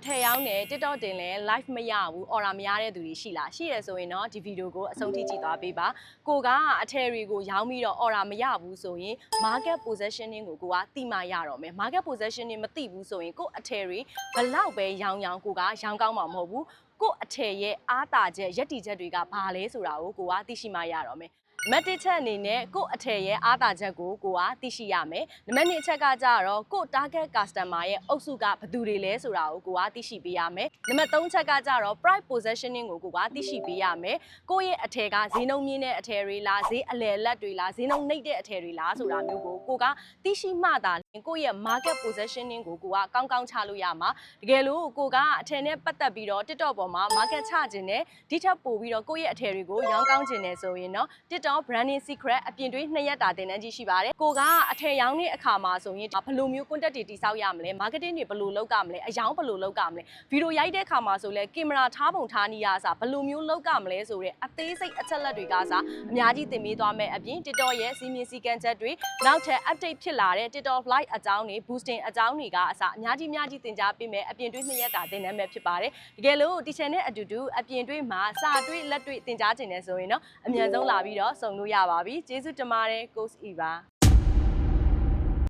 ထည်ရောင်းတယ်တစ်တော့တင်လဲ live မရဘူးအော်ရာမရတဲ့သူတွေရှိလားရှိရဆိုရင်တော့ဒီဗီဒီယိုကိုအဆုံးထိကြည့်သွားပေးပါကိုကအထည်တွေကိုရောင်းပြီးတော့အော်ရာမရဘူးဆိုရင် market positioning ကိုကတိမရတော့မယ် market positioning မသိဘူးဆိုရင်ကိုအထည်တွေဘလောက်ပဲရောင်းကိုကရောင်းကောင်းမှာမဟုတ်ဘူးကိုအထည်ရဲ့အားတာချက်ရက်တီချက်တွေကဘာလဲဆိုတာကိုကသိရှိမှရတော့မယ်နံပါတ်1ချက်အနေနဲ့ကို့အထည်ရဲ့အားသာချက်ကိုကသိရှိရမယ်။နံပါတ်2အချက်ကကြတော့ကို့ target customer ရဲ့အုပ်စုကဘယ်သူတွေလဲဆိုတာကိုသိရှိပေးရမယ်။နံပါတ်3ချက်ကကြတော့ price positioning ကိုသိရှိပေးရမယ်။ကိုယ့်ရဲ့အထည်ကဈေးနှုန်းမြင့်တဲ့အထည်တွေလားဈေးအလယ်လက်တွေလားဈေးနှုန်းနှိပ်တဲ့အထည်တွေလားဆိုတာမျိုးကိုကသိရှိမှသာကိုယ့်ရဲ့ market positioning ကိုကောင်းကောင်းချလို့ရမှာ။တကယ်လို့ကိုကအထည်နဲ့ပတ်သက်ပြီးတော့ TikTok ပေါ်မှာ market ချခြင်းနဲ့ဒီထက်ပိုပြီးတော့ကိုယ့်ရဲ့အထည်တွေကိုရောင်းကောင်းခြင်းနဲ့ဆိုရင်တော့ TikTok branding secret အပြင်တွေ2ရက်တာတင်တန်းကြီးရှိပါတယ်ကိုကအထည်ရောင်းတဲ့အခါမှာဆိုရင်ဘယ်လိုမျိုး content တွေတိစောက်ရမလဲ marketing တွေဘယ်လိုလုပ်ကြမလဲအယောင်းဘယ်လိုလုပ်ကြမလဲဗီဒီယိုရိုက်တဲ့အခါမှာဆိုလဲကင်မရာထားပုံထားနေရအစားဘယ်လိုမျိုးလုပ်ကြမလဲဆိုတဲ့အသေးစိတ်အချက်လက်တွေကစားအများကြီးသင်ပေးသွားမယ်အပြင် TikTok ရဲ့စီမင်းစည်းကမ်းချက်တွေနောက်ထပ် update ဖြစ်လာတဲ့ TikTok live အကြောင်းတွေ boosting အကြောင်းတွေကအစားအများကြီးသင်ကြားပေးမယ်အပြင်တွေ2ရက်တာတင်တန်းပဲဖြစ်ပါတယ်တကယ်လို့ဒီ channel နဲ့အတူတူအပြင်တွေမှာစာတွေလက်တွေသင်ကြားခြင်းနဲ့ဆိုရင်တော့အမြန်ဆုံးလာပြီးတော့စုံလို့ရပါပြီကျေးဇူးတင်ပါတယ် Coach Eva